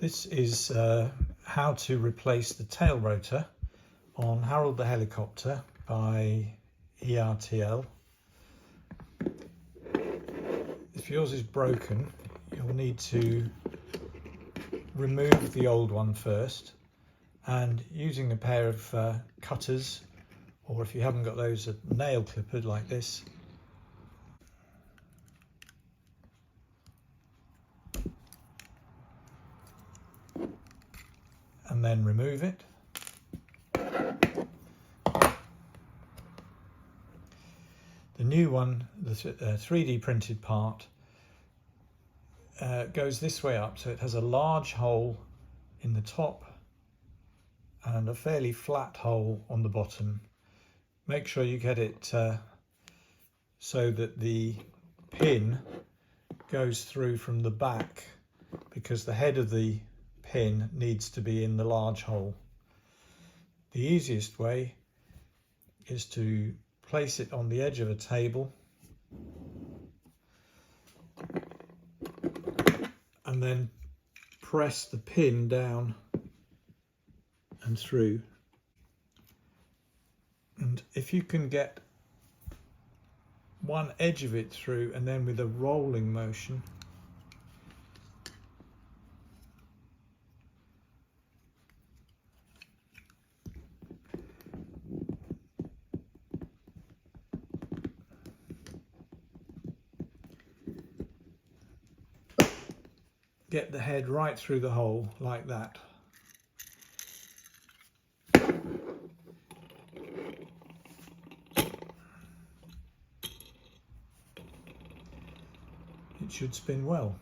This is how to replace the tail rotor on Harold the Helicopter by ERTL. If yours is broken, you'll need to remove the old one first, and using a pair of cutters, or if you haven't got those, a nail clipper like this, and then remove it. The new one, the 3D printed part, goes this way up, so it has a large hole in the top and a fairly flat hole on the bottom. Make sure you get it so that the pin goes through from the back, because the head of the pin needs to be in the large hole. The easiest way is to place it on the edge of a table and then press the pin down and through. And if you can get one edge of it through, and then with a rolling motion get the head right through the hole like that. It should spin well.